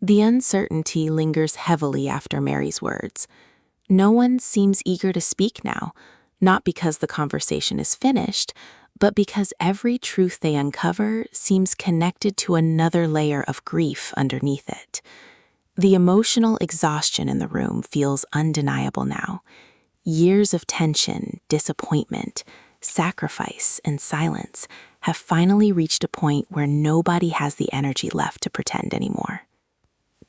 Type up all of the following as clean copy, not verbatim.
The uncertainty lingers heavily after Mary's words. No one seems eager to speak now, not because the conversation is finished, but because every truth they uncover seems connected to another layer of grief underneath it. The emotional exhaustion in the room feels undeniable now. Years of tension, disappointment, sacrifice, and silence have finally reached a point where nobody has the energy left to pretend anymore.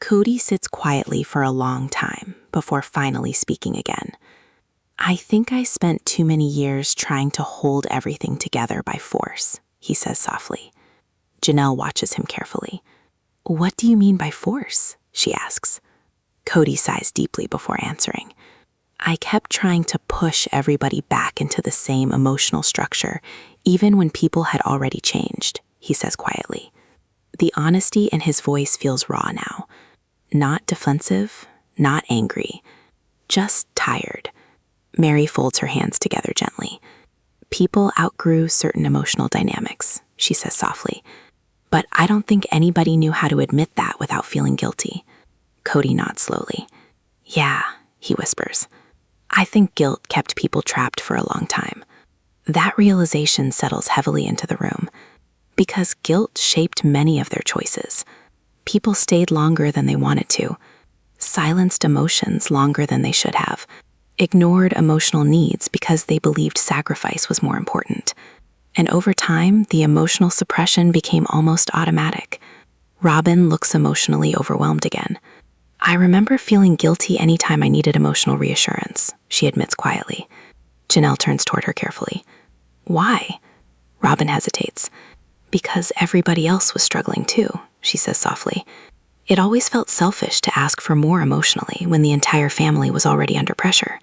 Kody sits quietly for a long time before finally speaking again. "I think I spent too many years trying to hold everything together by force," he says softly. Janelle watches him carefully. "What do you mean by force?" she asks. Kody sighs deeply before answering. "I kept trying to push everybody back into the same emotional structure, even when people had already changed," he says quietly. The honesty in his voice feels raw now. Not defensive, not angry, just tired. Mary folds her hands together gently. "People outgrew certain emotional dynamics," she says softly. "But I don't think anybody knew how to admit that without feeling guilty." Kody nods slowly. "Yeah," he whispers. "I think guilt kept people trapped for a long time." That realization settles heavily into the room, because guilt shaped many of their choices. People stayed longer than they wanted to, silenced emotions longer than they should have, ignored emotional needs because they believed sacrifice was more important. And over time, the emotional suppression became almost automatic. Robyn looks emotionally overwhelmed again. "I remember feeling guilty anytime I needed emotional reassurance," she admits quietly. Janelle turns toward her carefully. "Why?" Robyn hesitates. "Because everybody else was struggling too," she says softly. "It always felt selfish to ask for more emotionally when the entire family was already under pressure."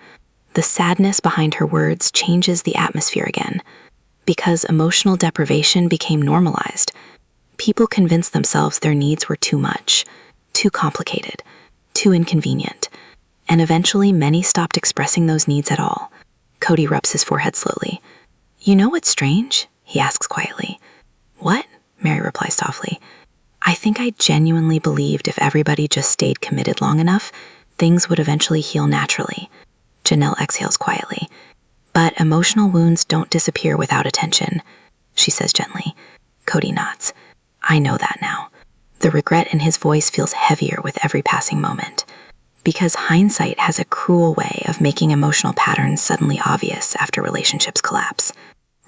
The sadness behind her words changes the atmosphere again. Because emotional deprivation became normalized, people convinced themselves their needs were too much, too complicated, too inconvenient, and eventually many stopped expressing those needs at all. Kody rubs his forehead slowly. "You know what's strange?" he asks quietly. "What?" Mary replies softly. "I think I genuinely believed if everybody just stayed committed long enough, things would eventually heal naturally." Janelle exhales quietly. "But emotional wounds don't disappear without attention," she says gently. Kody nods. "I know that now." The regret in his voice feels heavier with every passing moment. Because hindsight has a cruel way of making emotional patterns suddenly obvious after relationships collapse.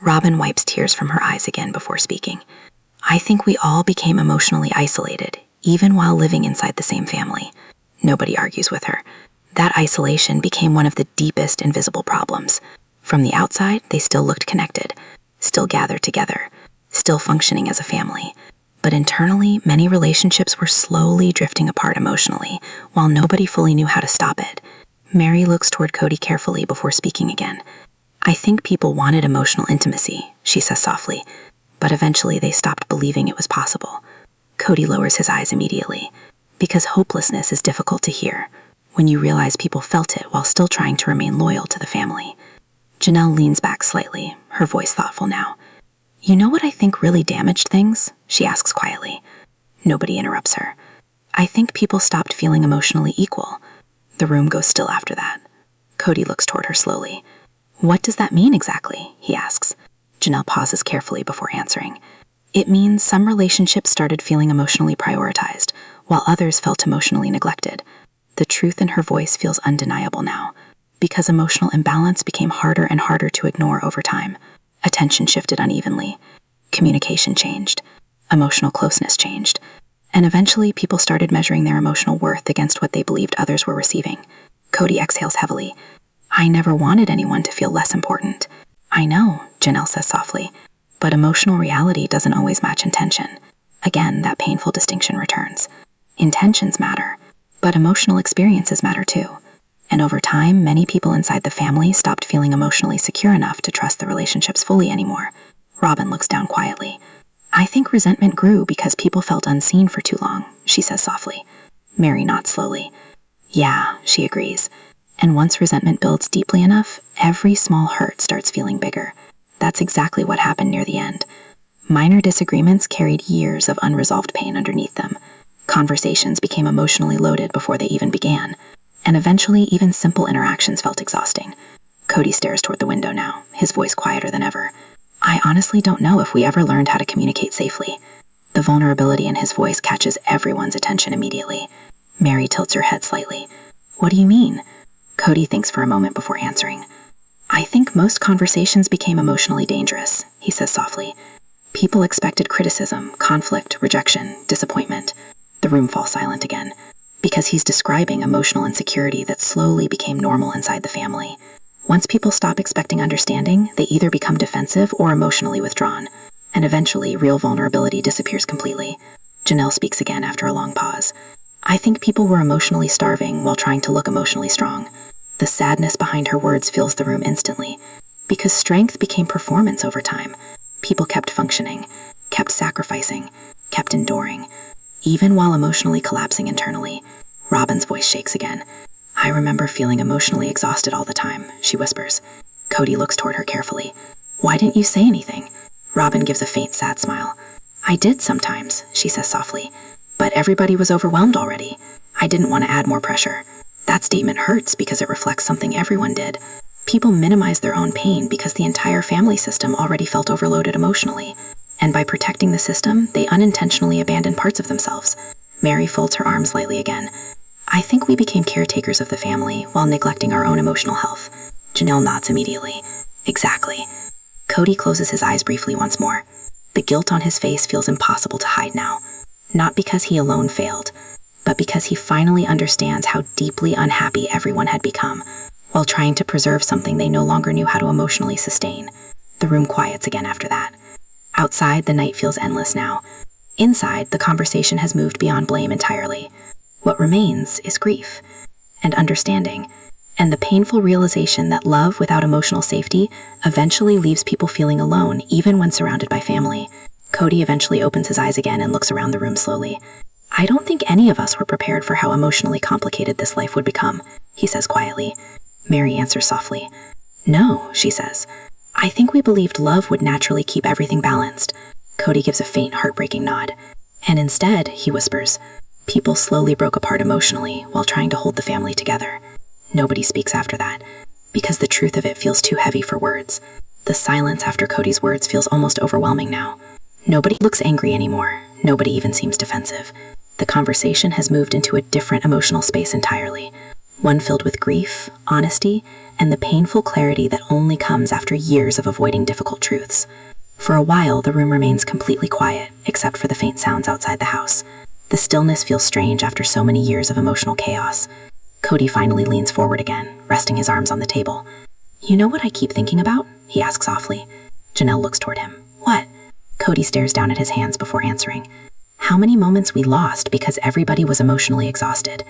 Robyn wipes tears from her eyes again before speaking. "I think we all became emotionally isolated, even while living inside the same family." Nobody argues with her. That isolation became one of the deepest invisible problems. From the outside, they still looked connected, still gathered together, still functioning as a family. But internally, many relationships were slowly drifting apart emotionally, while nobody fully knew how to stop it. Mary looks toward Kody carefully before speaking again. "I think people wanted emotional intimacy," she says softly, "but eventually they stopped believing it was possible." Kody lowers his eyes immediately, because hopelessness is difficult to hear when you realize people felt it while still trying to remain loyal to the family. Janelle leans back slightly, her voice thoughtful now. "You know what I think really damaged things?" she asks quietly. Nobody interrupts her. "I think people stopped feeling emotionally equal." The room goes still after that. Kody looks toward her slowly. "What does that mean exactly?" he asks. Janelle pauses carefully before answering. "It means some relationships started feeling emotionally prioritized, while others felt emotionally neglected." The truth in her voice feels undeniable now, because emotional imbalance became harder and harder to ignore over time. Attention shifted unevenly. Communication changed. Emotional closeness changed. And eventually, people started measuring their emotional worth against what they believed others were receiving. Kody exhales heavily. "I never wanted anyone to feel less important." "I know," Janelle says softly, "but emotional reality doesn't always match intention." Again, that painful distinction returns. Intentions matter, but emotional experiences matter too. And over time, many people inside the family stopped feeling emotionally secure enough to trust the relationships fully anymore. Robyn looks down quietly. "I think resentment grew because people felt unseen for too long," she says softly. Mary nods slowly. "Yeah," she agrees. "And once resentment builds deeply enough, every small hurt starts feeling bigger." That's exactly what happened near the end. Minor disagreements carried years of unresolved pain underneath them. Conversations became emotionally loaded before they even began, and eventually even simple interactions felt exhausting. Kody stares toward the window now, his voice quieter than ever. I honestly don't know if we ever learned how to communicate safely. The vulnerability in his voice catches everyone's attention immediately. Mary tilts her head slightly. What do you mean? Kody thinks for a moment before answering. I think most conversations became emotionally dangerous, he says softly. People expected criticism, conflict, rejection, disappointment. The room falls silent again, because he's describing emotional insecurity that slowly became normal inside the family. Once people stop expecting understanding, they either become defensive or emotionally withdrawn, and eventually real vulnerability disappears completely. Janelle speaks again after a long pause. I think people were emotionally starving while trying to look emotionally strong. The sadness behind her words fills the room instantly, because strength became performance over time. People kept functioning, kept sacrificing, kept enduring, even while emotionally collapsing internally. Robyn's voice shakes again. I remember feeling emotionally exhausted all the time, she whispers. Kody looks toward her carefully. Why didn't you say anything? Robyn gives a faint, sad smile. I did sometimes, she says softly, but everybody was overwhelmed already. I didn't want to add more pressure. That statement hurts because it reflects something everyone did. People minimize their own pain because the entire family system already felt overloaded emotionally. And by protecting the system, they unintentionally abandoned parts of themselves. Mary folds her arms lightly again. I think we became caretakers of the family while neglecting our own emotional health. Janelle nods immediately. Exactly. Kody closes his eyes briefly once more. The guilt on his face feels impossible to hide now. Not because he alone failed, but because he finally understands how deeply unhappy everyone had become, while trying to preserve something they no longer knew how to emotionally sustain. The room quiets again after that. Outside, the night feels endless now. Inside, the conversation has moved beyond blame entirely. What remains is grief and understanding, and the painful realization that love without emotional safety eventually leaves people feeling alone even when surrounded by family. Kody eventually opens his eyes again and looks around the room slowly. I don't think any of us were prepared for how emotionally complicated this life would become, he says quietly. Mary answers softly. No, she says. I think we believed love would naturally keep everything balanced. Kody gives a faint, heartbreaking nod. And instead, he whispers, people slowly broke apart emotionally while trying to hold the family together. Nobody speaks after that, because the truth of it feels too heavy for words. The silence after Kody's words feels almost overwhelming now. Nobody looks angry anymore. Nobody even seems defensive. The conversation has moved into a different emotional space entirely, one filled with grief, honesty, and the painful clarity that only comes after years of avoiding difficult truths. For a while, the room remains completely quiet, except for the faint sounds outside the house. The stillness feels strange after so many years of emotional chaos. Kody finally leans forward again, resting his arms on the table. You know what I keep thinking about? He asks softly. Janelle looks toward him. What? Kody stares down at his hands before answering. How many moments we lost because everybody was emotionally exhausted.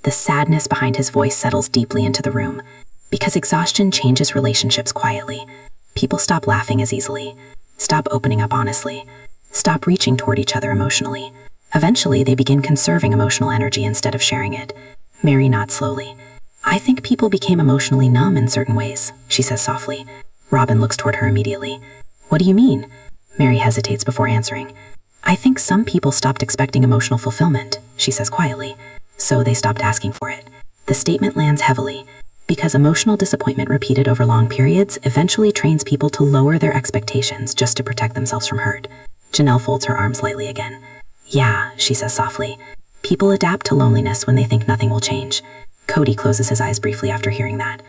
The sadness behind his voice settles deeply into the room. Because exhaustion changes relationships quietly. People stop laughing as easily. Stop opening up honestly. Stop reaching toward each other emotionally. Eventually, they begin conserving emotional energy instead of sharing it. Mary nods slowly. I think people became emotionally numb in certain ways, she says softly. Robyn looks toward her immediately. What do you mean? Mary hesitates before answering. I think some people stopped expecting emotional fulfillment, she says quietly, so they stopped asking for it. The statement lands heavily, because emotional disappointment repeated over long periods eventually trains people to lower their expectations just to protect themselves from hurt. Janelle folds her arms lightly again. Yeah, she says softly. People adapt to loneliness when they think nothing will change. Kody closes his eyes briefly after hearing that.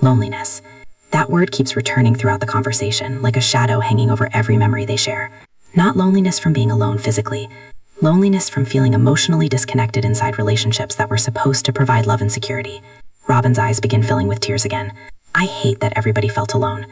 Loneliness. That word keeps returning throughout the conversation, like a shadow hanging over every memory they share. Not loneliness from being alone physically. Loneliness from feeling emotionally disconnected inside relationships that were supposed to provide love and security. Robyn's eyes begin filling with tears again. I hate that everybody felt alone.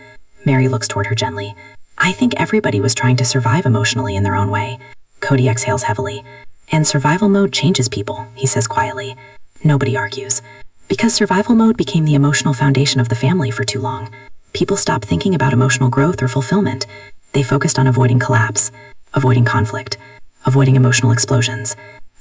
Mary looks toward her gently. I think everybody was trying to survive emotionally in their own way. Kody exhales heavily. And survival mode changes people, he says quietly. Nobody argues. Because survival mode became the emotional foundation of the family for too long. People stopped thinking about emotional growth or fulfillment. They focused on avoiding collapse, avoiding conflict, avoiding emotional explosions,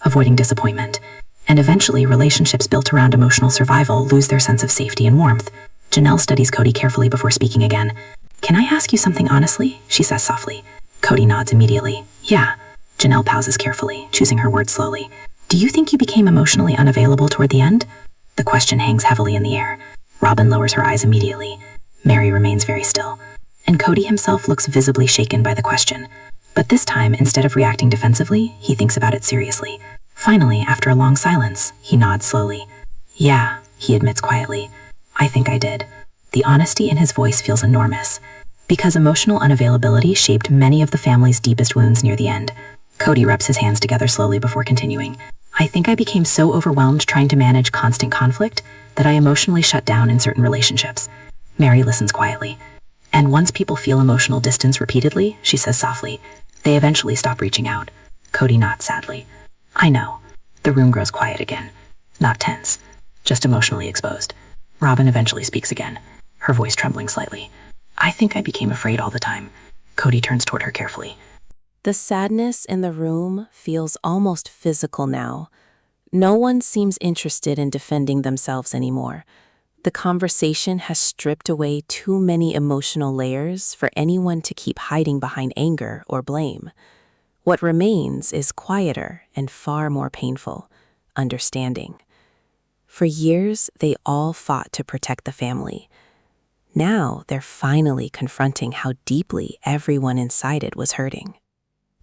avoiding disappointment. And eventually, relationships built around emotional survival lose their sense of safety and warmth. Janelle studies Kody carefully before speaking again. Can I ask you something honestly? She says softly. Kody nods immediately. Yeah. Janelle pauses carefully, choosing her words slowly. Do you think you became emotionally unavailable toward the end? The question hangs heavily in the air. Robyn lowers her eyes immediately. Mary remains very still, and Kody himself looks visibly shaken by the question. But this time, instead of reacting defensively, he thinks about it seriously. Finally, after a long silence, he nods slowly. Yeah, he admits quietly. I think I did. The honesty in his voice feels enormous, because emotional unavailability shaped many of the family's deepest wounds near the end. Kody rubs his hands together slowly before continuing. I think I became so overwhelmed trying to manage constant conflict that I emotionally shut down in certain relationships. Mary listens quietly. And once people feel emotional distance repeatedly, she says softly, they eventually stop reaching out. Kody nods sadly. I know. The room grows quiet again. Not tense, just emotionally exposed. Robyn eventually speaks again, her voice trembling slightly. I think I became afraid all the time. Kody turns toward her carefully. The sadness in the room feels almost physical now. No one seems interested in defending themselves anymore. The conversation has stripped away too many emotional layers for anyone to keep hiding behind anger or blame. What remains is quieter and far more painful: understanding. For years, they all fought to protect the family. Now, they're finally confronting how deeply everyone inside it was hurting.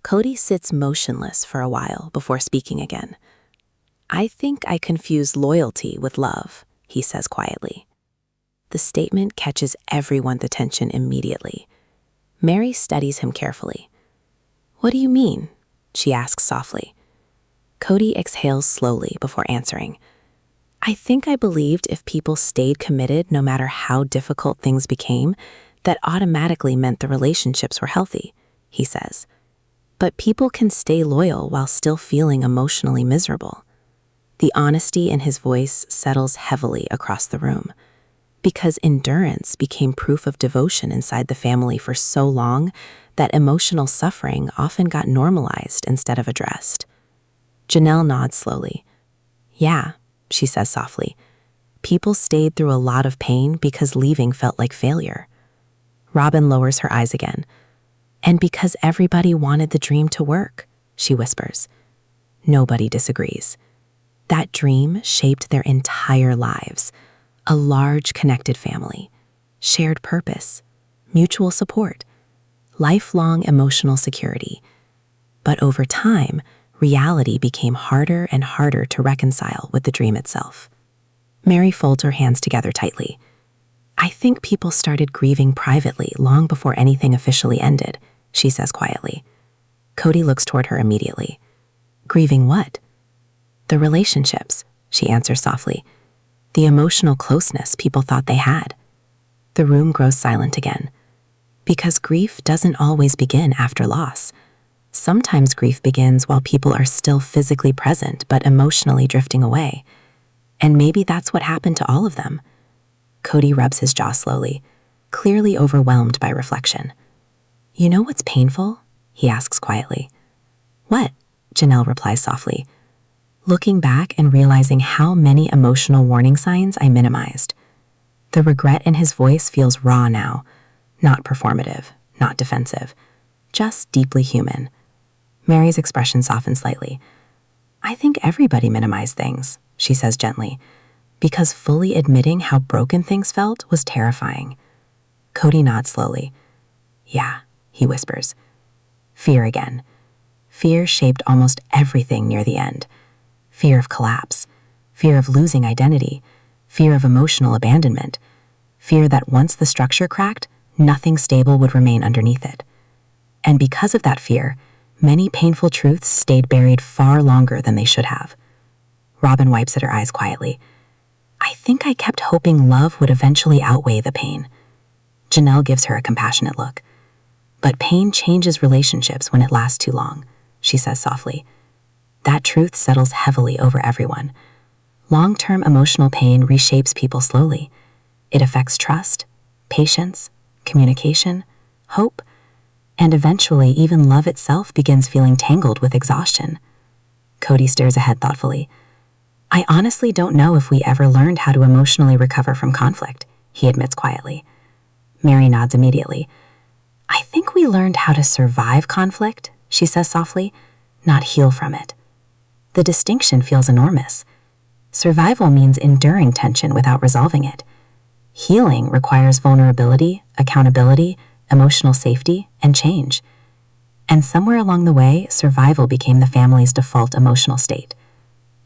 Kody sits motionless for a while before speaking again. I think I confused loyalty with love, he says quietly. The statement catches everyone's attention immediately. Mary studies him carefully. What do you mean? She asks softly. Kody exhales slowly before answering. I think I believed if people stayed committed no matter how difficult things became, that automatically meant the relationships were healthy, he says. But people can stay loyal while still feeling emotionally miserable. The honesty in his voice settles heavily across the room, because endurance became proof of devotion inside the family for so long that emotional suffering often got normalized instead of addressed. Janelle nods slowly. Yeah, she says softly. People stayed through a lot of pain because leaving felt like failure. Robyn lowers her eyes again. And because everybody wanted the dream to work, she whispers. Nobody disagrees. That dream shaped their entire lives. A large connected family, shared purpose, mutual support, lifelong emotional security. But over time, reality became harder and harder to reconcile with the dream itself. Mary folds her hands together tightly. I think people started grieving privately long before anything officially ended, she says quietly. Kody looks toward her immediately. Grieving what? The relationships, she answers softly. The emotional closeness people thought they had. The room grows silent again. Because grief doesn't always begin after loss. Sometimes grief begins while people are still physically present but emotionally drifting away. And maybe that's what happened to all of them. Kody rubs his jaw slowly, clearly overwhelmed by reflection. You know what's painful? He asks quietly. What? Janelle replies softly. Looking back and realizing how many emotional warning signs I minimized. The regret in his voice feels raw now, not performative, not defensive, just deeply human. Mary's expression softens slightly. I think everybody minimized things, she says gently, because fully admitting how broken things felt was terrifying. Kody nods slowly. Yeah, he whispers. Fear again. Fear shaped almost everything near the end. Fear of collapse, fear of losing identity, fear of emotional abandonment, fear that once the structure cracked, nothing stable would remain underneath it. And because of that fear, many painful truths stayed buried far longer than they should have. Robyn wipes at her eyes quietly. I think I kept hoping love would eventually outweigh the pain. Janelle gives her a compassionate look. But pain changes relationships when it lasts too long, she says softly. That truth settles heavily over everyone. Long-term emotional pain reshapes people slowly. It affects trust, patience, communication, hope, and eventually even love itself begins feeling tangled with exhaustion. Kody stares ahead thoughtfully. I honestly don't know if we ever learned how to emotionally recover from conflict, he admits quietly. Mary nods immediately. I think we learned how to survive conflict, she says softly, not heal from it. The distinction feels enormous. Survival means enduring tension without resolving it. Healing requires vulnerability, accountability, emotional safety, and change. And somewhere along the way, survival became the family's default emotional state.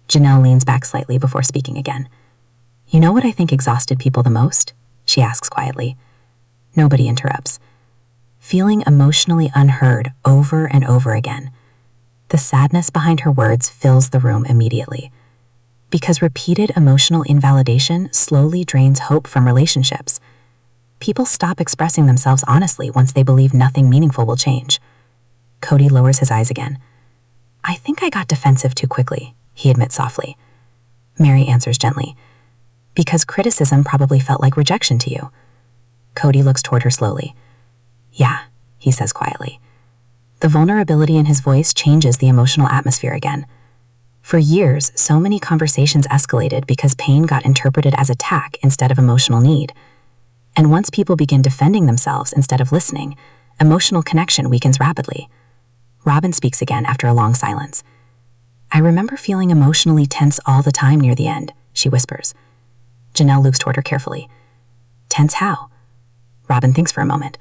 Janelle leans back slightly before speaking again. "You know what I think exhausted people the most?" she asks quietly. Nobody interrupts. Feeling emotionally unheard over and over again. The sadness behind her words fills the room immediately. Because repeated emotional invalidation slowly drains hope from relationships. People stop expressing themselves honestly once they believe nothing meaningful will change. Kody lowers his eyes again. "I think I got defensive too quickly," he admits softly. Mary answers gently. "Because criticism probably felt like rejection to you." Kody looks toward her slowly. "Yeah," he says quietly. The vulnerability in his voice changes the emotional atmosphere again. For years, so many conversations escalated because pain got interpreted as attack instead of emotional need. And once people begin defending themselves instead of listening, emotional connection weakens rapidly. Robyn speaks again after a long silence. "I remember feeling emotionally tense all the time near the end," she whispers. Janelle looks toward her carefully. "Tense how?" Robyn thinks for a moment.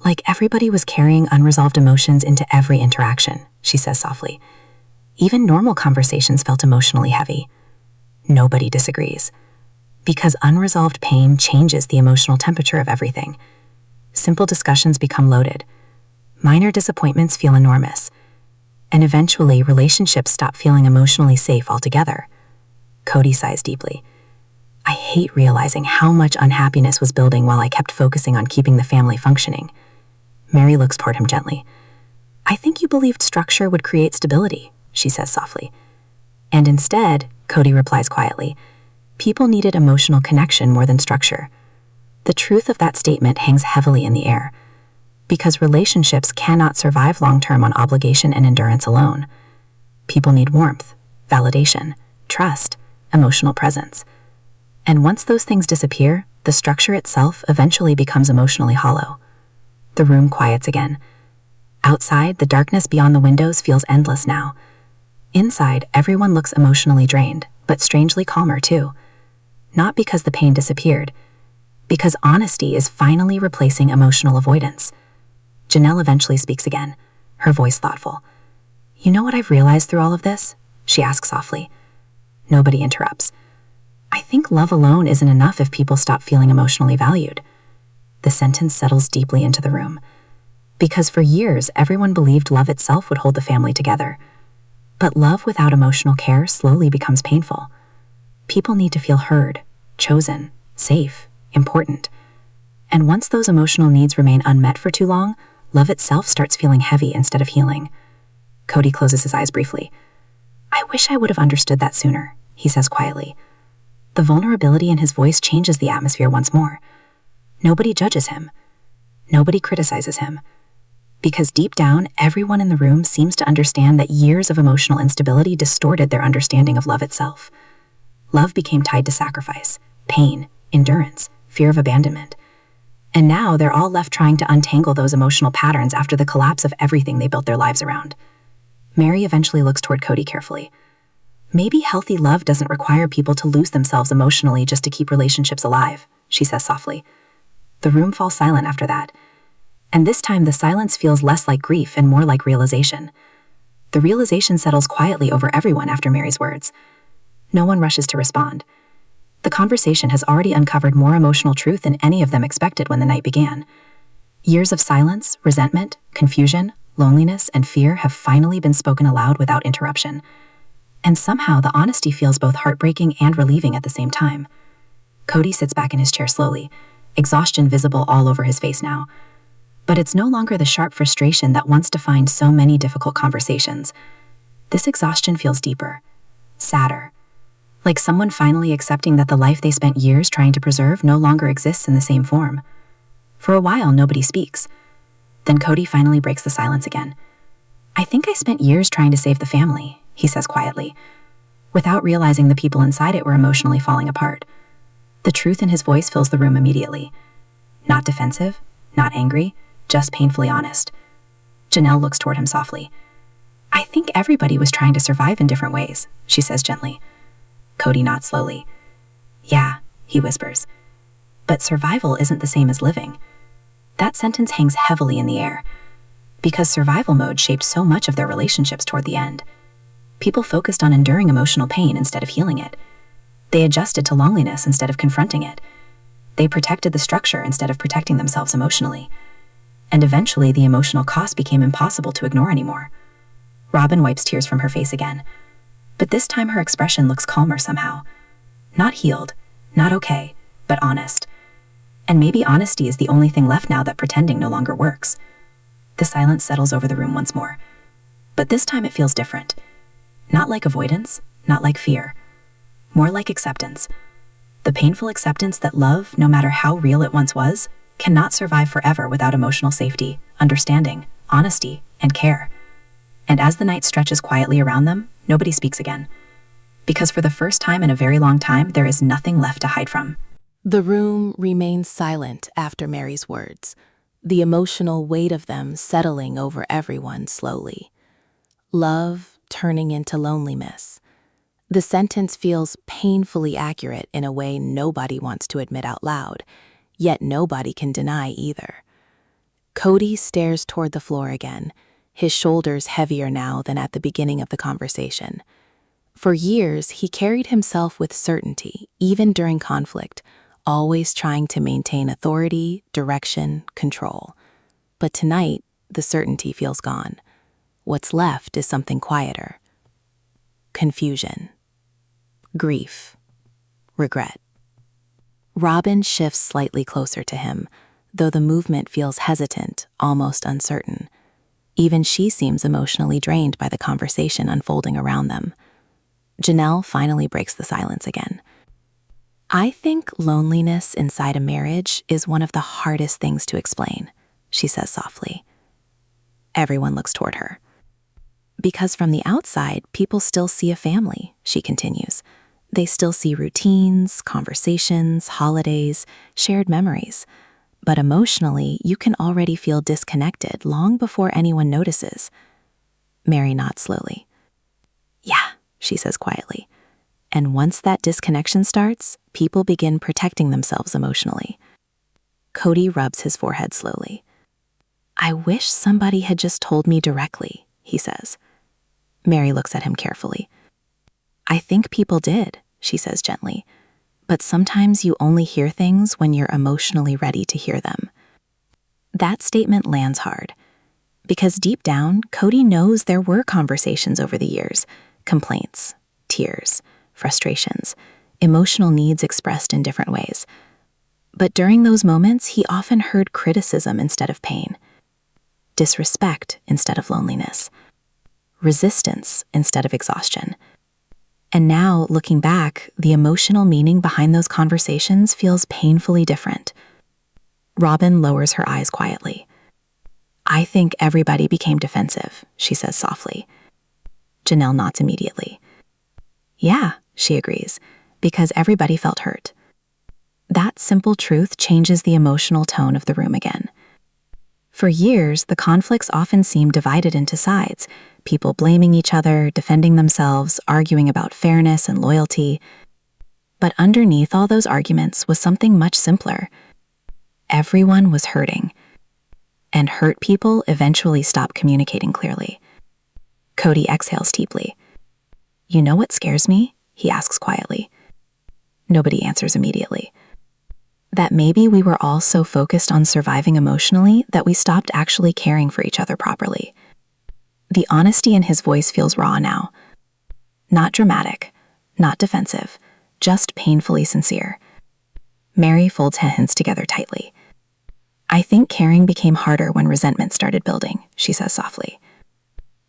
"Like everybody was carrying unresolved emotions into every interaction," she says softly. "Even normal conversations felt emotionally heavy." Nobody disagrees. Because unresolved pain changes the emotional temperature of everything. Simple discussions become loaded. Minor disappointments feel enormous. And eventually, relationships stop feeling emotionally safe altogether. Kody sighs deeply. "I hate realizing how much unhappiness was building while I kept focusing on keeping the family functioning." Mary looks toward him gently. "I think you believed structure would create stability," she says softly. "And instead," Kody replies quietly, "people needed emotional connection more than structure." The truth of that statement hangs heavily in the air, because relationships cannot survive long-term on obligation and endurance alone. People need warmth, validation, trust, emotional presence. And once those things disappear, the structure itself eventually becomes emotionally hollow. The room quiets again. Outside, the darkness beyond the windows feels endless now. Inside, everyone looks emotionally drained, but strangely calmer too. Not because the pain disappeared, because honesty is finally replacing emotional avoidance. Janelle eventually speaks again, her voice thoughtful. "You know what I've realized through all of this?" she asks softly. Nobody interrupts. "I think love alone isn't enough if people stop feeling emotionally valued." The sentence settles deeply into the room. Because for years, everyone believed love itself would hold the family together. But love without emotional care slowly becomes painful. People need to feel heard, chosen, safe, important. And once those emotional needs remain unmet for too long, love itself starts feeling heavy instead of healing. Kody closes his eyes briefly. "I wish I would have understood that sooner," he says quietly. The vulnerability in his voice changes the atmosphere once more. Nobody judges him. Nobody criticizes him. Because deep down, everyone in the room seems to understand that years of emotional instability distorted their understanding of love itself. Love became tied to sacrifice, pain, endurance, fear of abandonment. And now they're all left trying to untangle those emotional patterns after the collapse of everything they built their lives around. Mary eventually looks toward Kody carefully. "Maybe healthy love doesn't require people to lose themselves emotionally just to keep relationships alive," she says softly. The room falls silent after that. And this time the silence feels less like grief and more like realization. The realization settles quietly over everyone after Mary's words. No one rushes to respond. The conversation has already uncovered more emotional truth than any of them expected when the night began. Years of silence, resentment, confusion, loneliness, and fear have finally been spoken aloud without interruption. And somehow the honesty feels both heartbreaking and relieving at the same time. Kody sits back in his chair slowly, exhaustion visible all over his face now. But it's no longer the sharp frustration that once defined so many difficult conversations. This exhaustion feels deeper, sadder, like someone finally accepting that the life they spent years trying to preserve no longer exists in the same form. For a while, nobody speaks. Then Kody finally breaks the silence again. "I think I spent years trying to save the family," he says quietly, without realizing the people inside it were emotionally falling apart. The truth in his voice fills the room immediately. Not defensive, not angry, just painfully honest. Janelle looks toward him softly. I think everybody was trying to survive in different ways, she says gently. Kody nods slowly. Yeah, he whispers. But survival isn't the same as living. That sentence hangs heavily in the air, because survival mode shaped so much of their relationships toward the end. People focused on enduring emotional pain instead of healing it. They adjusted to loneliness instead of confronting it. They protected the structure instead of protecting themselves emotionally. And eventually, the emotional cost became impossible to ignore anymore. Robyn wipes tears from her face again. But this time her expression looks calmer somehow. Not healed, not okay, but honest. And maybe honesty is the only thing left now that pretending no longer works. The silence settles over the room once more. But this time it feels different. Not like avoidance, not like fear. More like acceptance. The painful acceptance that love, no matter how real it once was, cannot survive forever without emotional safety, understanding, honesty, and care. And as the night stretches quietly around them, nobody speaks again. Because for the first time in a very long time, there is nothing left to hide from. The room remains silent after Mary's words, the emotional weight of them settling over everyone slowly. Love turning into loneliness. The sentence feels painfully accurate in a way nobody wants to admit out loud, yet nobody can deny either. Kody stares toward the floor again, his shoulders heavier now than at the beginning of the conversation. For years, he carried himself with certainty, even during conflict, always trying to maintain authority, direction, control. But tonight, the certainty feels gone. What's left is something quieter. Confusion. Grief. Regret. Robyn shifts slightly closer to him, though the movement feels hesitant, almost uncertain. Even she seems emotionally drained by the conversation unfolding around them. Janelle finally breaks the silence again. I think loneliness inside a marriage is one of the hardest things to explain, she says softly. Everyone looks toward her. Because from the outside, people still see a family, she continues. They still see routines, conversations, holidays, shared memories. But emotionally, you can already feel disconnected long before anyone notices. Mary nods slowly. Yeah, she says quietly. And once that disconnection starts, people begin protecting themselves emotionally. Kody rubs his forehead slowly. I wish somebody had just told me directly, he says. Mary looks at him carefully. I think people did, she says gently. But sometimes you only hear things when you're emotionally ready to hear them. That statement lands hard, because deep down, Kody knows there were conversations over the years, complaints, tears, frustrations, emotional needs expressed in different ways. But during those moments, he often heard criticism instead of pain, disrespect instead of loneliness, resistance instead of exhaustion. And now, looking back, the emotional meaning behind those conversations feels painfully different. Robyn lowers her eyes quietly. I think everybody became defensive, she says softly. Janelle nods immediately. Yeah, she agrees, because everybody felt hurt. That simple truth changes the emotional tone of the room again. For years, the conflicts often seemed divided into sides, people blaming each other, defending themselves, arguing about fairness and loyalty. But underneath all those arguments was something much simpler. Everyone was hurting. And hurt people eventually stop communicating clearly. Kody exhales deeply. You know what scares me? He asks quietly. Nobody answers immediately. That maybe we were all so focused on surviving emotionally that we stopped actually caring for each other properly. The honesty in his voice feels raw now. Not dramatic, not defensive, just painfully sincere. Mary folds her hands together tightly. I think caring became harder when resentment started building, she says softly.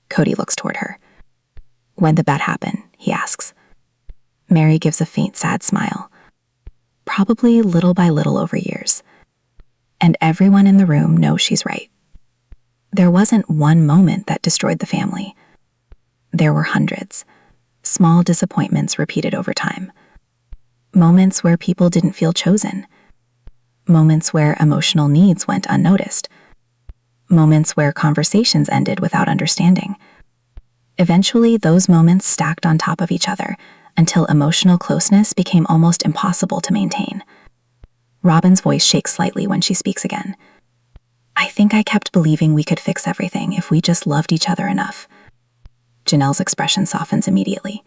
Kody looks toward her. When did that happen? He asks. Mary gives a faint, sad smile. Probably little by little over years. And everyone in the room knows she's right. There wasn't one moment that destroyed the family. There were hundreds. Small disappointments repeated over time. Moments where people didn't feel chosen. Moments where emotional needs went unnoticed. Moments where conversations ended without understanding. Eventually, those moments stacked on top of each other until emotional closeness became almost impossible to maintain. Robyn's voice shakes slightly when she speaks again. I think I kept believing we could fix everything if we just loved each other enough. Janelle's expression softens immediately.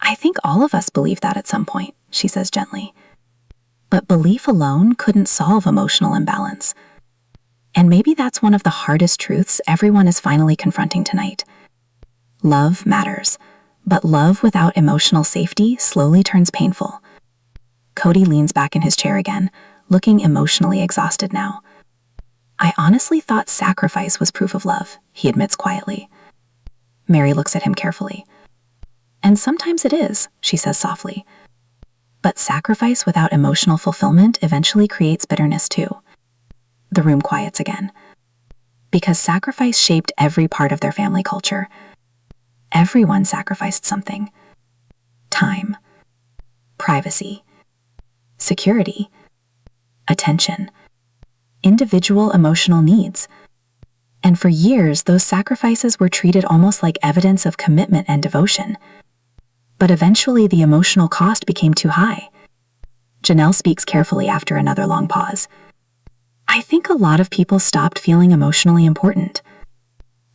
I think all of us believed that at some point, she says gently. But belief alone couldn't solve emotional imbalance. And maybe that's one of the hardest truths everyone is finally confronting tonight. Love matters, but love without emotional safety slowly turns painful. Kody leans back in his chair again, looking emotionally exhausted now. I honestly thought sacrifice was proof of love, he admits quietly. Mary looks at him carefully. And sometimes it is, she says softly. But sacrifice without emotional fulfillment eventually creates bitterness too. The room quiets again. Because sacrifice shaped every part of their family culture. Everyone sacrificed something. Time. Privacy. Security. Attention. Individual emotional needs. And for years, those sacrifices were treated almost like evidence of commitment and devotion. But eventually, the emotional cost became too high. Janelle speaks carefully after another long pause. I think a lot of people stopped feeling emotionally important.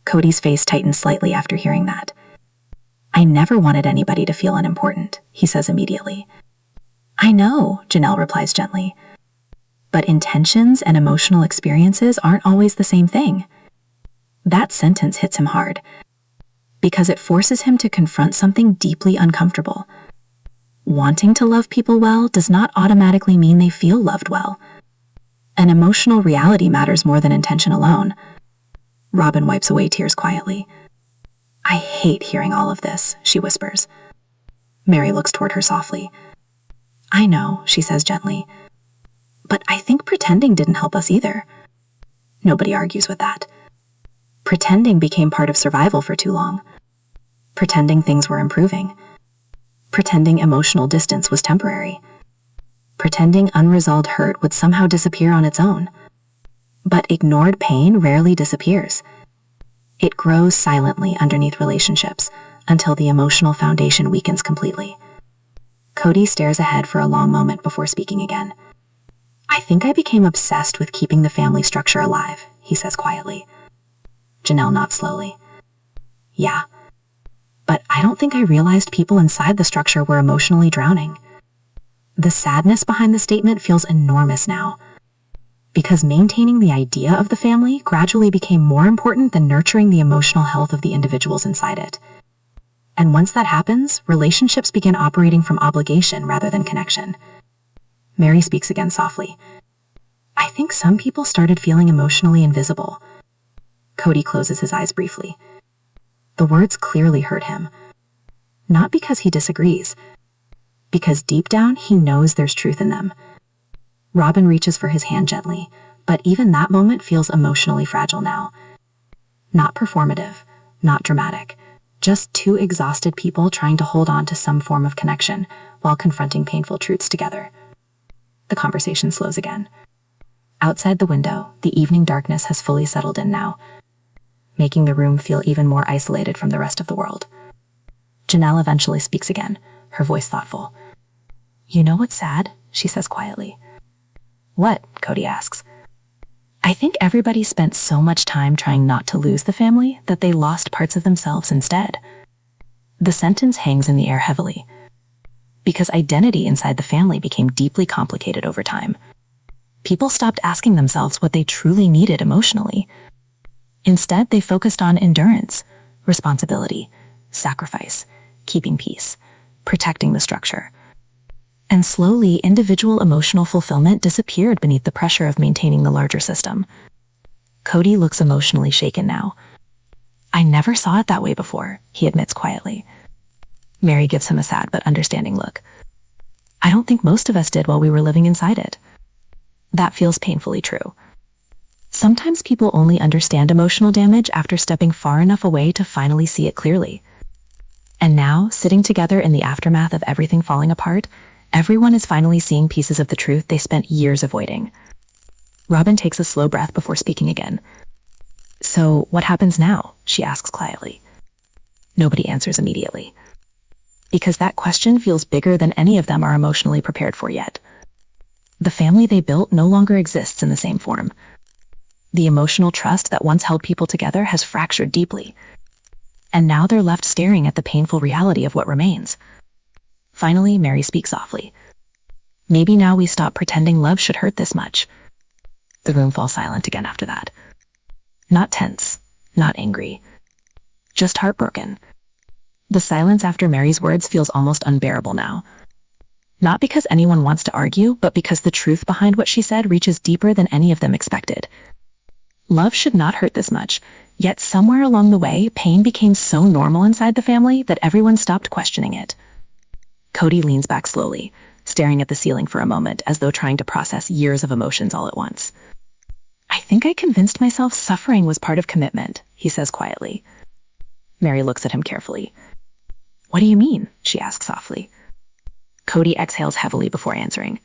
Kody's face tightens slightly after hearing that. I never wanted anybody to feel unimportant, he says immediately. I know, Janelle replies gently. But intentions and emotional experiences aren't always the same thing. That sentence hits him hard, because it forces him to confront something deeply uncomfortable. Wanting to love people well does not automatically mean they feel loved well. An emotional reality matters more than intention alone. Robyn wipes away tears quietly. I hate hearing all of this, she whispers. Mary looks toward her softly. I know, she says gently. But I think pretending didn't help us either. Nobody argues with that. Pretending became part of survival for too long. Pretending things were improving. Pretending emotional distance was temporary. Pretending unresolved hurt would somehow disappear on its own. But ignored pain rarely disappears. It grows silently underneath relationships until the emotional foundation weakens completely. Kody stares ahead for a long moment before speaking again. I think I became obsessed with keeping the family structure alive, he says quietly. Janelle nods slowly. Yeah. But I don't think I realized people inside the structure were emotionally drowning. The sadness behind the statement feels enormous now, because maintaining the idea of the family gradually became more important than nurturing the emotional health of the individuals inside it. And once that happens, relationships begin operating from obligation rather than connection. Mary speaks again softly. I think some people started feeling emotionally invisible. Kody closes his eyes briefly. The words clearly hurt him. Not because he disagrees, because deep down he knows there's truth in them. Robyn reaches for his hand gently, but even that moment feels emotionally fragile now. Not performative, not dramatic, just two exhausted people trying to hold on to some form of connection while confronting painful truths together. The conversation slows again. Outside the window, the evening darkness has fully settled in now, making the room feel even more isolated from the rest of the world. Janelle eventually speaks again, her voice thoughtful. You know what's sad? She says quietly. What? Kody asks. I think everybody spent so much time trying not to lose the family that they lost parts of themselves instead. The sentence hangs in the air heavily, because identity inside the family became deeply complicated over time. People stopped asking themselves what they truly needed emotionally. Instead, they focused on endurance, responsibility, sacrifice, keeping peace, protecting the structure. And slowly, individual emotional fulfillment disappeared beneath the pressure of maintaining the larger system. Kody looks emotionally shaken now. I never saw it that way before, he admits quietly. Mary gives him a sad but understanding look. I don't think most of us did while we were living inside it. That feels painfully true. Sometimes people only understand emotional damage after stepping far enough away to finally see it clearly. And now, sitting together in the aftermath of everything falling apart, everyone is finally seeing pieces of the truth they spent years avoiding. Robyn takes a slow breath before speaking again. So, what happens now? She asks quietly. Nobody answers immediately, because that question feels bigger than any of them are emotionally prepared for yet. The family they built no longer exists in the same form. The emotional trust that once held people together has fractured deeply, and now they're left staring at the painful reality of what remains. Finally, Mary speaks softly. Maybe now we stop pretending love should hurt this much. The room falls silent again after that. Not tense, not angry, just heartbroken. The silence after Mary's words feels almost unbearable now. Not because anyone wants to argue, but because the truth behind what she said reaches deeper than any of them expected. Love should not hurt this much, yet somewhere along the way, pain became so normal inside the family that everyone stopped questioning it. Kody leans back slowly, staring at the ceiling for a moment as though trying to process years of emotions all at once. I think I convinced myself suffering was part of commitment, he says quietly. Mary looks at him carefully. What do you mean? She asks softly. Kody exhales heavily before answering.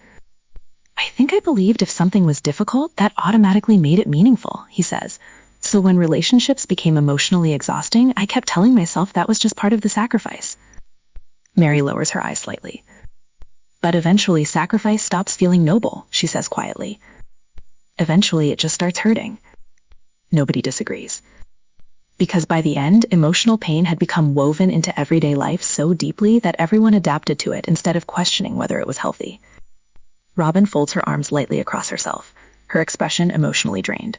I think I believed if something was difficult, that automatically made it meaningful, he says. So when relationships became emotionally exhausting, I kept telling myself that was just part of the sacrifice. Mary lowers her eyes slightly. But eventually sacrifice stops feeling noble, she says quietly. Eventually it just starts hurting. Nobody disagrees. Because by the end, emotional pain had become woven into everyday life so deeply that everyone adapted to it instead of questioning whether it was healthy. Robyn folds her arms lightly across herself, her expression emotionally drained.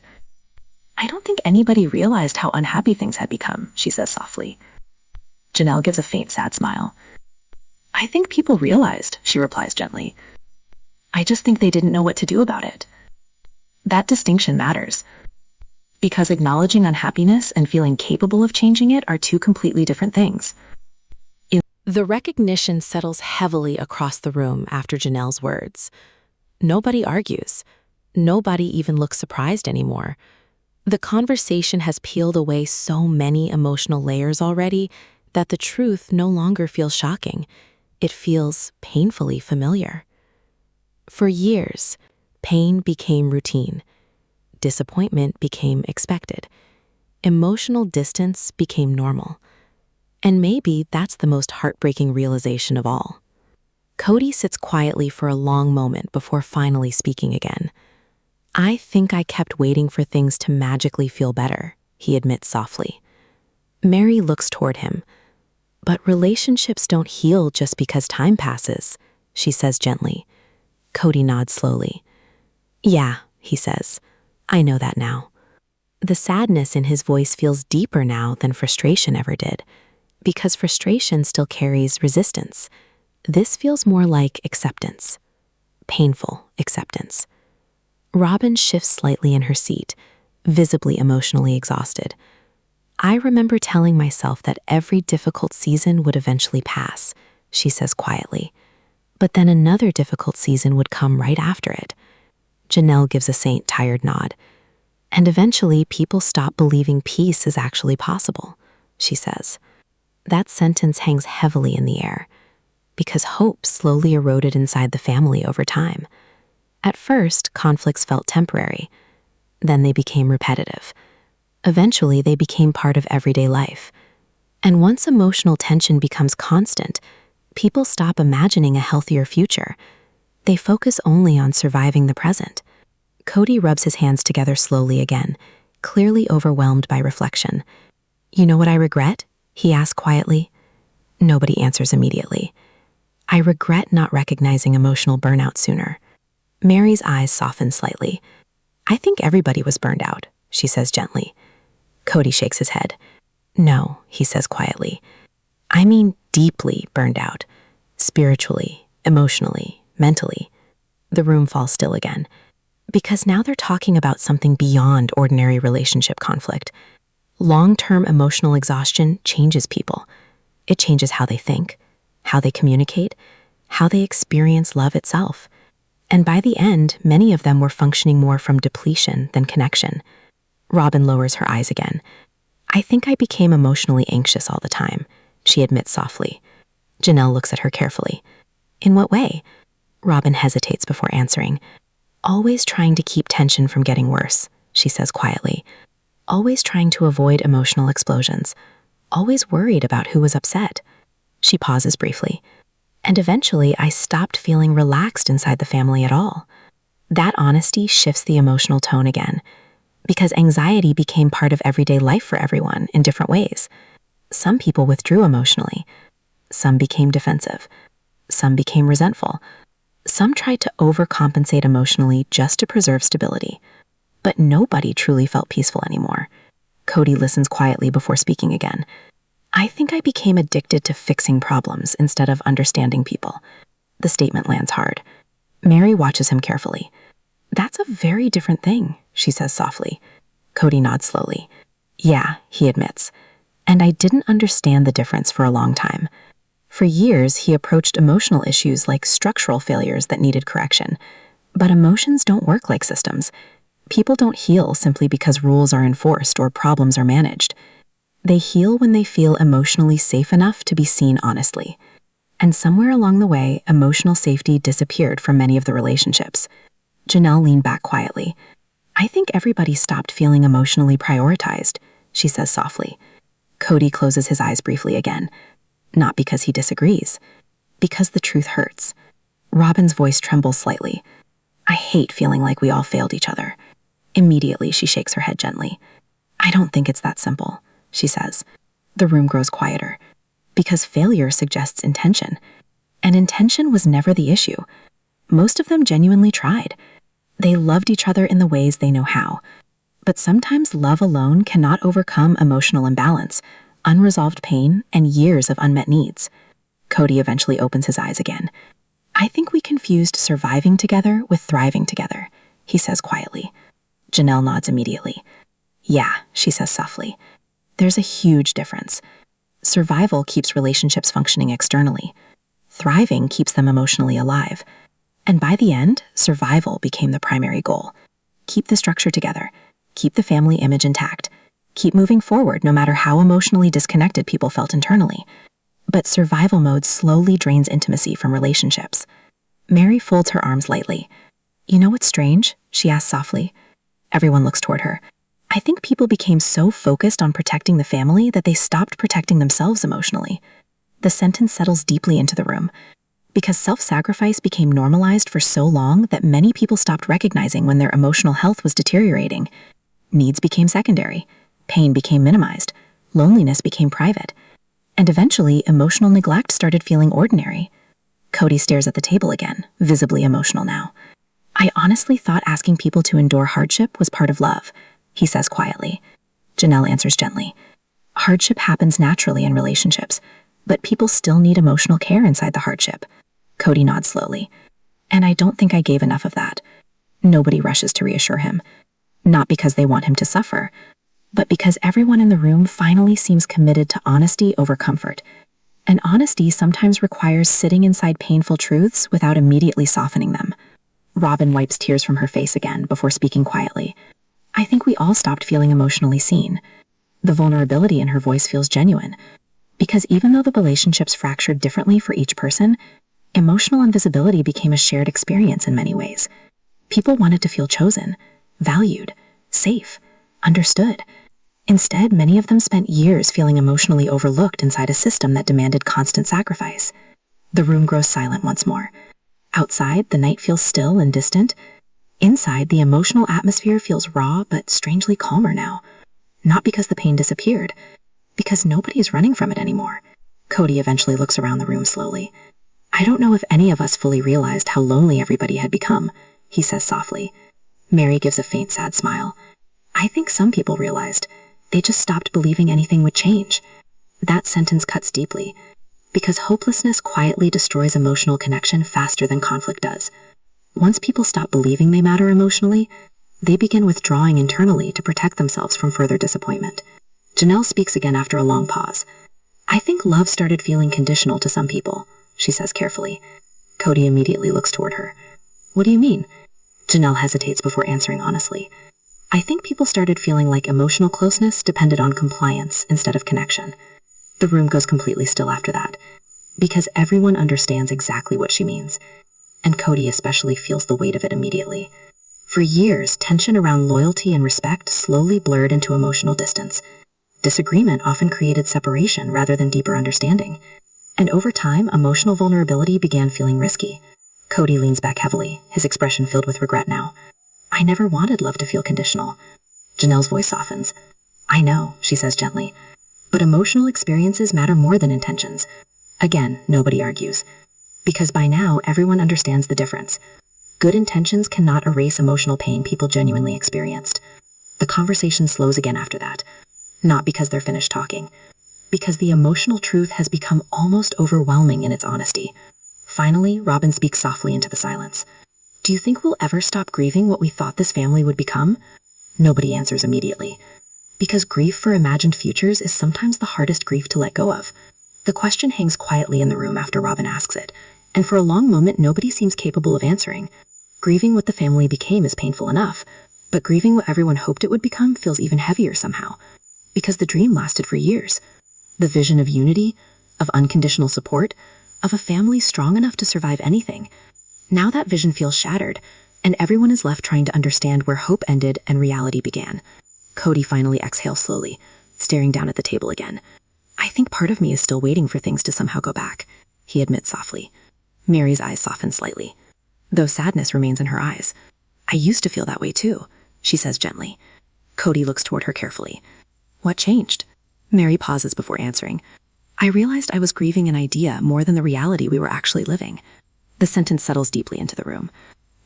I don't think anybody realized how unhappy things had become, she says softly. Janelle gives a faint, sad smile. I think people realized, she replies gently. I just think they didn't know what to do about it. That distinction matters, because acknowledging unhappiness and feeling capable of changing it are two completely different things. The recognition settles heavily across the room after Janelle's words. Nobody argues. Nobody even looks surprised anymore. The conversation has peeled away so many emotional layers already that the truth no longer feels shocking. It feels painfully familiar. For years, pain became routine. Disappointment became expected. Emotional distance became normal. And maybe that's the most heartbreaking realization of all. Kody sits quietly for a long moment before finally speaking again. I think I kept waiting for things to magically feel better, he admits softly. Mary looks toward him. But relationships don't heal just because time passes, she says gently. Kody nods slowly. Yeah, he says. I know that now. The sadness in his voice feels deeper now than frustration ever did, because frustration still carries resistance. This feels more like acceptance. Painful acceptance. Robyn shifts slightly in her seat, visibly emotionally exhausted. I remember telling myself that every difficult season would eventually pass, she says quietly. But then another difficult season would come right after it. Janelle gives a faint, tired nod. And eventually people stop believing peace is actually possible, she says. That sentence hangs heavily in the air, because hope slowly eroded inside the family over time. At first, conflicts felt temporary. Then they became repetitive. Eventually, they became part of everyday life. And once emotional tension becomes constant, people stop imagining a healthier future. They focus only on surviving the present. Kody rubs his hands together slowly again, clearly overwhelmed by reflection. You know what I regret? He asks quietly. Nobody answers immediately. I regret not recognizing emotional burnout sooner. Mary's eyes soften slightly. I think everybody was burned out, she says gently. Kody shakes his head. No, he says quietly. I mean deeply burned out. Spiritually, emotionally, mentally. The room falls still again. Because now they're talking about something beyond ordinary relationship conflict. Long-term emotional exhaustion changes people. It changes how they think, how they communicate, how they experience love itself. And by the end, many of them were functioning more from depletion than connection. Robyn lowers her eyes again. I think I became emotionally anxious all the time, she admits softly. Janelle looks at her carefully. In what way? Robyn hesitates before answering. Always trying to keep tension from getting worse, she says quietly. Always trying to avoid emotional explosions. always worried about who was upset. She pauses briefly. And eventually, I stopped feeling relaxed inside the family at all. That honesty shifts the emotional tone again, because anxiety became part of everyday life for everyone in different ways. Some people withdrew emotionally. Some became defensive. Some became resentful. Some tried to overcompensate emotionally just to preserve stability. But nobody truly felt peaceful anymore. Kody listens quietly before speaking again. I think I became addicted to fixing problems instead of understanding people. The statement lands hard. Mary watches him carefully. That's a very different thing, she says softly. Kody nods slowly. Yeah, he admits. And I didn't understand the difference for a long time. For years, he approached emotional issues like structural failures that needed correction. But emotions don't work like systems. People don't heal simply because rules are enforced or problems are managed. They heal when they feel emotionally safe enough to be seen honestly. And somewhere along the way, emotional safety disappeared from many of the relationships. Janelle leaned back quietly. I think everybody stopped feeling emotionally prioritized, she says softly. Kody closes his eyes briefly again. Not because he disagrees, because the truth hurts. Robyn's voice trembles slightly. I hate feeling like we all failed each other. Immediately, she shakes her head gently. I don't think it's that simple, she says. The room grows quieter. Because failure suggests intention. And intention was never the issue. Most of them genuinely tried. They loved each other in the ways they know how. But sometimes love alone cannot overcome emotional imbalance, unresolved pain, and years of unmet needs. Kody eventually opens his eyes again. I think we confused surviving together with thriving together, he says quietly. Janelle nods immediately. Yeah, she says softly. There's a huge difference. Survival keeps relationships functioning externally. Thriving keeps them emotionally alive. And by the end, survival became the primary goal. Keep the structure together. Keep the family image intact. Keep moving forward no matter how emotionally disconnected people felt internally. But survival mode slowly drains intimacy from relationships. Mary folds her arms lightly. You know what's strange? She asks softly. Everyone looks toward her. I think people became so focused on protecting the family that they stopped protecting themselves emotionally. The sentence settles deeply into the room. Because self-sacrifice became normalized for so long that many people stopped recognizing when their emotional health was deteriorating. Needs became secondary. Pain became minimized. Loneliness became private. And eventually, emotional neglect started feeling ordinary. Kody stares at the table again, visibly emotional now. I honestly thought asking people to endure hardship was part of love, he says quietly. Janelle answers gently. Hardship happens naturally in relationships, but people still need emotional care inside the hardship. Kody nods slowly. And I don't think I gave enough of that. Nobody rushes to reassure him. Not because they want him to suffer, but because everyone in the room finally seems committed to honesty over comfort. And honesty sometimes requires sitting inside painful truths without immediately softening them. Robyn wipes tears from her face again before speaking quietly. I think we all stopped feeling emotionally seen. The vulnerability in her voice feels genuine. Because even though the relationships fractured differently for each person, emotional invisibility became a shared experience in many ways. People wanted to feel chosen, valued, safe, understood. Instead, many of them spent years feeling emotionally overlooked inside a system that demanded constant sacrifice. The room grows silent once more. Outside, the night feels still and distant. Inside, the emotional atmosphere feels raw but strangely calmer now. Not because the pain disappeared, because nobody is running from it anymore. Kody eventually looks around the room slowly. I don't know if any of us fully realized how lonely everybody had become, he says softly. Mary gives a faint, sad smile. I think some people realized. They just stopped believing anything would change. That sentence cuts deeply, because hopelessness quietly destroys emotional connection faster than conflict does. Once people stop believing they matter emotionally, they begin withdrawing internally to protect themselves from further disappointment. Janelle speaks again after a long pause. I think love started feeling conditional to some people, she says carefully. Kody immediately looks toward her. What do you mean? Janelle hesitates before answering honestly. I think people started feeling like emotional closeness depended on compliance instead of connection. The room goes completely still after that, because everyone understands exactly what she means, and Kody especially feels the weight of it immediately. For years, tension around loyalty and respect slowly blurred into emotional distance. Disagreement often created separation rather than deeper understanding. And over time, emotional vulnerability began feeling risky. Kody leans back heavily, his expression filled with regret now. I never wanted love to feel conditional. Janelle's voice softens. I know, she says gently. But emotional experiences matter more than intentions. Again, nobody argues. Because by now, everyone understands the difference. Good intentions cannot erase emotional pain people genuinely experienced. The conversation slows again after that. Not because they're finished talking. Because the emotional truth has become almost overwhelming in its honesty. Finally, Robyn speaks softly into the silence. Do you think we'll ever stop grieving what we thought this family would become? Nobody answers immediately. Because grief for imagined futures is sometimes the hardest grief to let go of. The question hangs quietly in the room after Robyn asks it, and for a long moment nobody seems capable of answering. Grieving what the family became is painful enough, but grieving what everyone hoped it would become feels even heavier somehow. Because the dream lasted for years. The vision of unity, of unconditional support, of a family strong enough to survive anything. Now that vision feels shattered, and everyone is left trying to understand where hope ended and reality began. Kody finally exhales slowly, staring down at the table again. I think part of me is still waiting for things to somehow go back, he admits softly. Mary's eyes soften slightly, though sadness remains in her eyes. I used to feel that way too, she says gently. Kody looks toward her carefully. What changed? Mary pauses before answering. I realized I was grieving an idea more than the reality we were actually living. The sentence settles deeply into the room.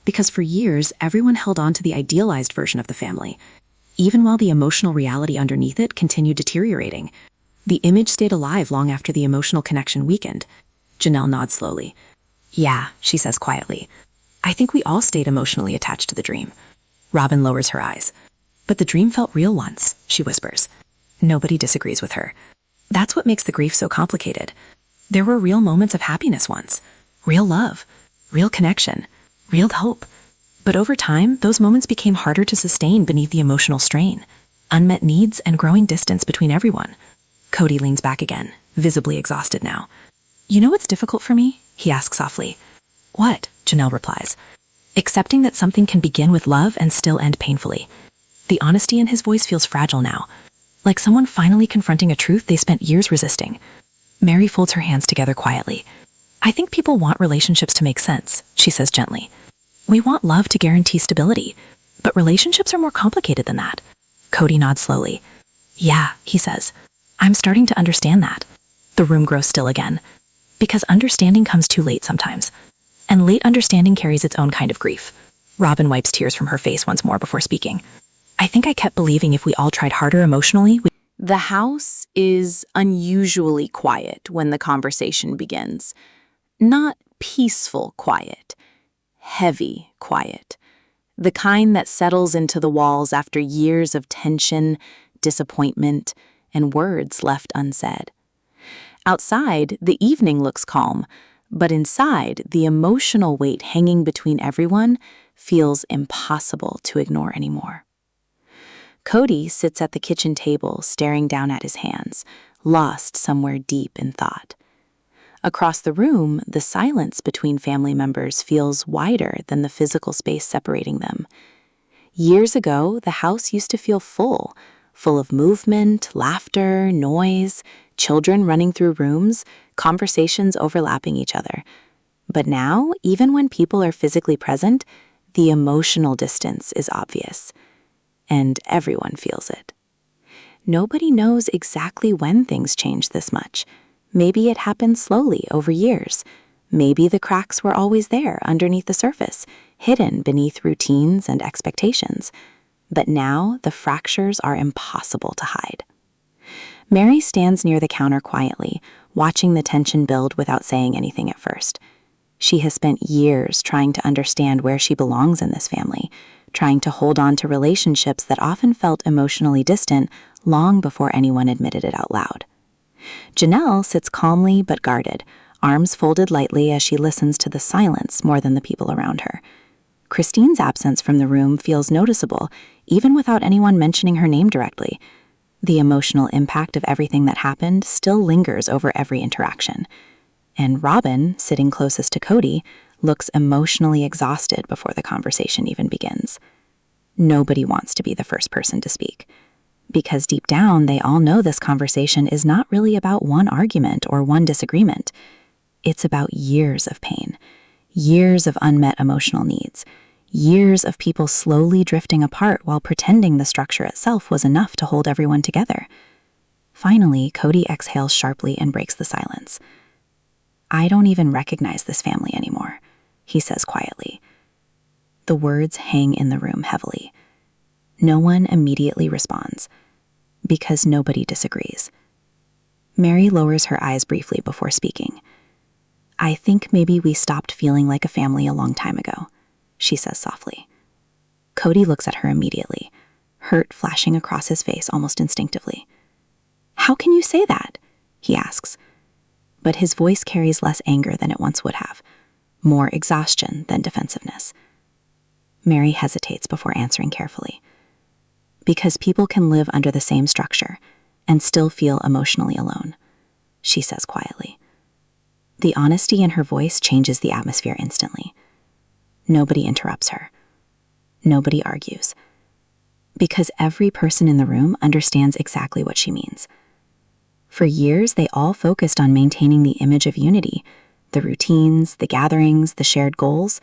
Because for years, everyone held on to the idealized version of the family, even while the emotional reality underneath it continued deteriorating. The image stayed alive long after the emotional connection weakened. Janelle nods slowly. Yeah, she says quietly. I think we all stayed emotionally attached to the dream. Robyn lowers her eyes. But the dream felt real once, she whispers. Nobody disagrees with her. That's what makes the grief so complicated. There were real moments of happiness once. Real love. Real connection. Real hope. But over time, those moments became harder to sustain beneath the emotional strain. Unmet needs and growing distance between everyone. Kody leans back again, visibly exhausted now. You know what's difficult for me? He asks softly. What? Janelle replies. Accepting that something can begin with love and still end painfully. The honesty in his voice feels fragile now, like someone finally confronting a truth they spent years resisting. Mary folds her hands together quietly. I think people want relationships to make sense, she says gently. We want love to guarantee stability, but relationships are more complicated than that. Kody nods slowly. Yeah, he says. I'm starting to understand that. The room grows still again. Because understanding comes too late sometimes. And late understanding carries its own kind of grief. Robyn wipes tears from her face once more before speaking. I think I kept believing if we all tried harder emotionally, The house is unusually quiet when the conversation begins. Not peaceful quiet, heavy quiet. The kind that settles into the walls after years of tension, disappointment, and words left unsaid. Outside, the evening looks calm, but inside, the emotional weight hanging between everyone feels impossible to ignore anymore. Kody sits at the kitchen table, staring down at his hands, lost somewhere deep in thought. Across the room, the silence between family members feels wider than the physical space separating them. Years ago, the house used to feel full of movement, laughter, noise, children running through rooms, conversations overlapping each other. But now, even when people are physically present, the emotional distance is obvious. And everyone feels it. Nobody knows exactly when things changed this much. Maybe it happened slowly over years. Maybe the cracks were always there underneath the surface, hidden beneath routines and expectations. But now the fractures are impossible to hide. Mary stands near the counter quietly, watching the tension build without saying anything at first. She has spent years trying to understand where she belongs in this family, trying to hold on to relationships that often felt emotionally distant long before anyone admitted it out loud. Janelle sits calmly but guarded, arms folded lightly as she listens to the silence more than the people around her. Christine's absence from the room feels noticeable, even without anyone mentioning her name directly. The emotional impact of everything that happened still lingers over every interaction. And Robyn, sitting closest to Kody, looks emotionally exhausted before the conversation even begins. Nobody wants to be the first person to speak. because deep down they all know this conversation is not really about one argument or one disagreement. It's about years of pain, years of unmet emotional needs, years of people slowly drifting apart while pretending the structure itself was enough to hold everyone together. Finally, Kody exhales sharply and breaks the silence. "I don't even recognize this family anymore," he says quietly. The words hang in the room heavily. No one immediately responds, because nobody disagrees. Mary lowers her eyes briefly before speaking. "I think maybe we stopped feeling like a family a long time ago," she says softly. Kody looks at her immediately, hurt flashing across his face almost instinctively. "How can you say that?" he asks. But his voice carries less anger than it once would have, more exhaustion than defensiveness. Mary hesitates before answering carefully. "Because people can live under the same structure and still feel emotionally alone," she says quietly. The honesty in her voice changes the atmosphere instantly. Nobody interrupts her. Nobody argues. Because every person in the room understands exactly what she means. For years, they all focused on maintaining the image of unity, the routines, the gatherings, the shared goals,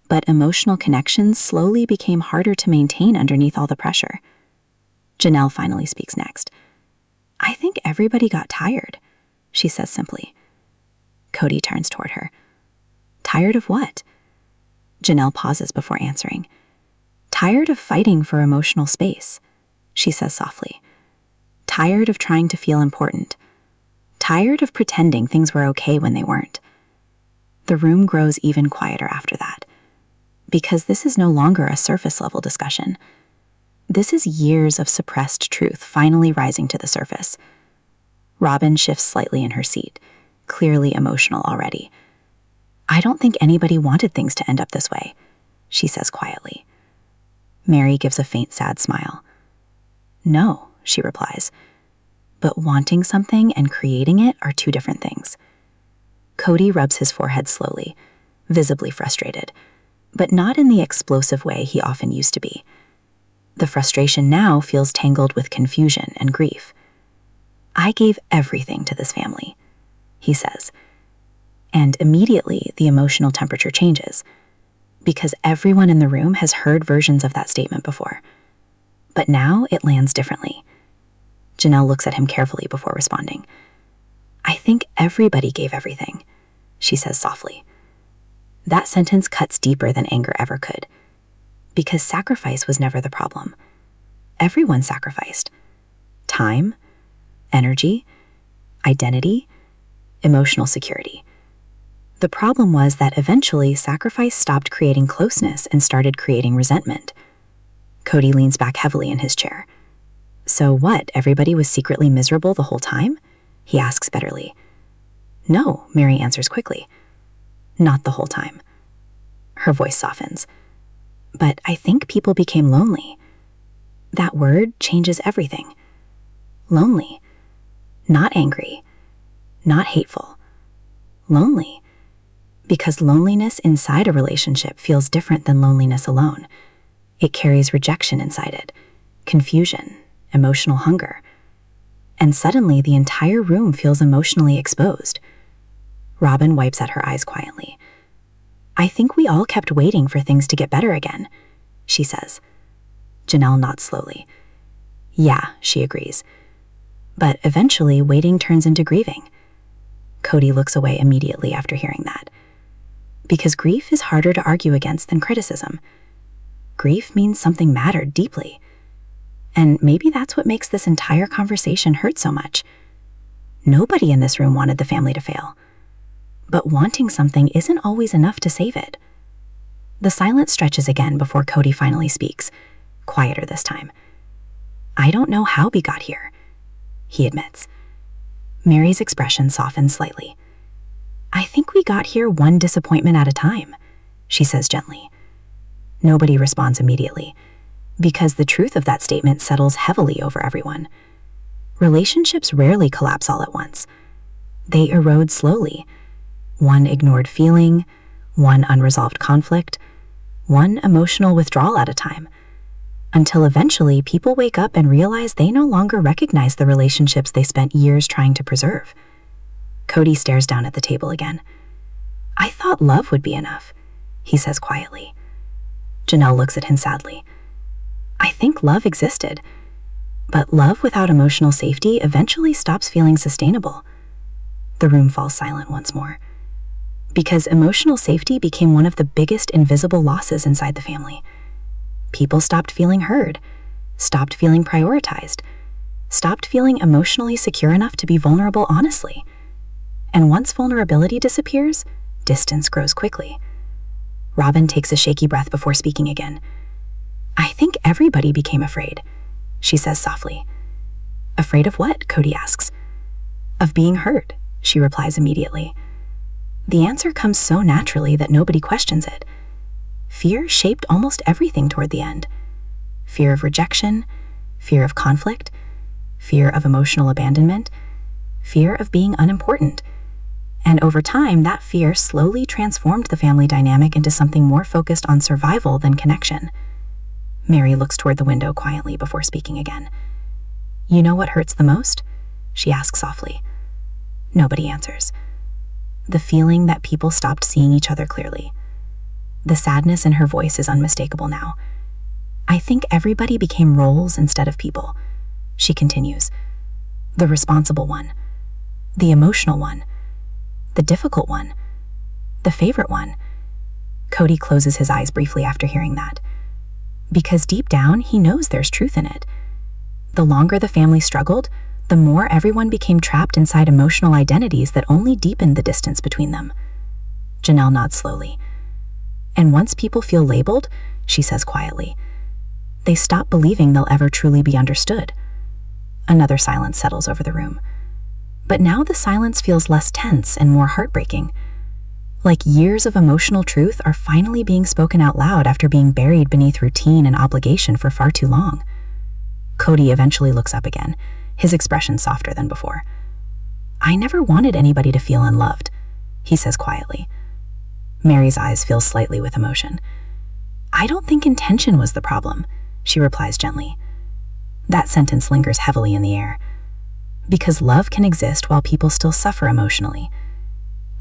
but emotional connections slowly became harder to maintain underneath all the pressure. Janelle finally speaks next. "I think everybody got tired," she says simply. Kody turns toward her. "Tired of what?" Janelle pauses before answering. "Tired of fighting for emotional space," she says softly. "Tired of trying to feel important. Tired of pretending things were okay when they weren't." The room grows even quieter after that, because this is no longer a surface-level discussion. This is years of suppressed truth finally rising to the surface. Robyn shifts slightly in her seat, clearly emotional already. "I don't think anybody wanted things to end up this way," she says quietly. Mary gives a faint, sad smile. "No," she replies, "but wanting something and creating it are two different things." Kody rubs his forehead slowly, visibly frustrated, but not in the explosive way he often used to be. The frustration now feels tangled with confusion and grief. "I gave everything to this family," he says. And immediately the emotional temperature changes, because everyone in the room has heard versions of that statement before. But now it lands differently. Janelle looks at him carefully before responding. "I think everybody gave everything," she says softly. That sentence cuts deeper than anger ever could, because sacrifice was never the problem. Everyone sacrificed. Time, energy, identity, emotional security. The problem was that eventually sacrifice stopped creating closeness and started creating resentment. Kody leans back heavily in his chair. "So what, everybody was secretly miserable the whole time?" he asks bitterly. "No," Mary answers quickly. "Not the whole time." Her voice softens. "But I think people became lonely. That word changes everything. Lonely. Not angry. Not hateful. Lonely. Because loneliness inside a relationship feels different than loneliness alone. It carries rejection inside it, confusion, emotional hunger. And suddenly the entire room feels emotionally exposed." Robyn wipes at her eyes quietly. "I think we all kept waiting for things to get better again," she says. Janelle nods slowly. "Yeah," she agrees. "But eventually waiting turns into grieving." Kody looks away immediately after hearing that. Because grief is harder to argue against than criticism. Grief means something mattered deeply. And maybe that's what makes this entire conversation hurt so much. Nobody in this room wanted the family to fail. But wanting something isn't always enough to save it. The silence stretches again before Kody finally speaks, quieter this time. "I don't know how we got here," he admits. Mary's expression softens slightly. "I think we got here one disappointment at a time," she says gently. Nobody responds immediately, because the truth of that statement settles heavily over everyone. Relationships rarely collapse all at once. They erode slowly. One ignored feeling, one unresolved conflict, one emotional withdrawal at a time. until eventually people wake up and realize they no longer recognize the relationships they spent years trying to preserve. Kody stares down at the table again. "I thought love would be enough," he says quietly. Janelle looks at him sadly. "I think love existed, but love without emotional safety eventually stops feeling sustainable." The room falls silent once more, because emotional safety became one of the biggest invisible losses inside the family. People stopped feeling heard, stopped feeling prioritized, stopped feeling emotionally secure enough to be vulnerable honestly. And once vulnerability disappears, distance grows quickly. Robyn takes a shaky breath before speaking again. "I think everybody became afraid," she says softly. "Afraid of what?" Kody asks. "Of being hurt," she replies immediately. The answer comes so naturally that nobody questions it. Fear shaped almost everything toward the end. Fear of rejection, fear of conflict, fear of emotional abandonment, fear of being unimportant. And over time, that fear slowly transformed the family dynamic into something more focused on survival than connection. Mary looks toward the window quietly before speaking again. "You know what hurts the most?" she asks softly. Nobody answers. The feeling that people stopped seeing each other clearly. The sadness in her voice is unmistakable now. "I think everybody became roles instead of people," she continues. "The responsible one, the emotional one, the difficult one, the favorite one." Kody closes his eyes briefly after hearing that, because deep down he knows there's truth in it. The longer the family struggled, the more everyone became trapped inside emotional identities that only deepened the distance between them. Janelle nods slowly. "And once people feel labeled," she says quietly, "they stop believing they'll ever truly be understood." Another silence settles over the room. But now the silence feels less tense and more heartbreaking. Like years of emotional truth are finally being spoken out loud after being buried beneath routine and obligation for far too long. Kody eventually looks up again, his expression softer than before. "I never wanted anybody to feel unloved," he says quietly. Mary's eyes fill slightly with emotion. "I don't think intention was the problem," she replies gently. That sentence lingers heavily in the air. Because love can exist while people still suffer emotionally.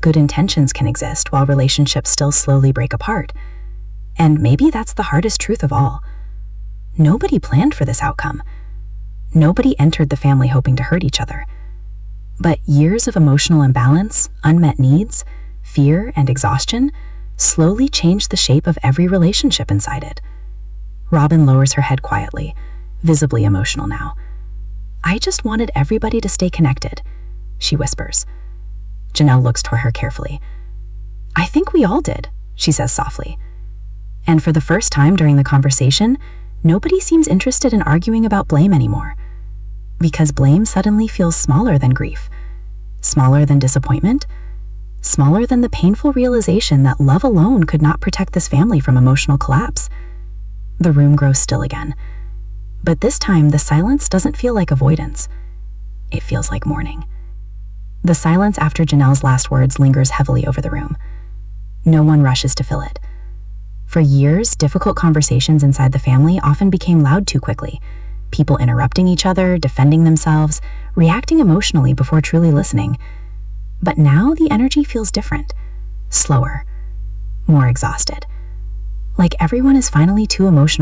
Good intentions can exist while relationships still slowly break apart. And maybe that's the hardest truth of all. Nobody planned for this outcome. Nobody entered the family hoping to hurt each other. But years of emotional imbalance, unmet needs, fear, and exhaustion slowly changed the shape of every relationship inside it. Robyn lowers her head quietly, visibly emotional now. "I just wanted everybody to stay connected," she whispers. Janelle looks toward her carefully. "I think we all did," she says softly. And for the first time during the conversation, nobody seems interested in arguing about blame anymore. Because blame suddenly feels smaller than grief, smaller than disappointment, smaller than the painful realization that love alone could not protect this family from emotional collapse. The room grows still again. But this time, the silence doesn't feel like avoidance. It feels like mourning. The silence after Janelle's last words lingers heavily over the room. No one rushes to fill it. For years, difficult conversations inside the family often became loud too quickly. People interrupting each other, defending themselves, reacting emotionally before truly listening. But now the energy feels different, slower, more exhausted. Like everyone is finally too emotional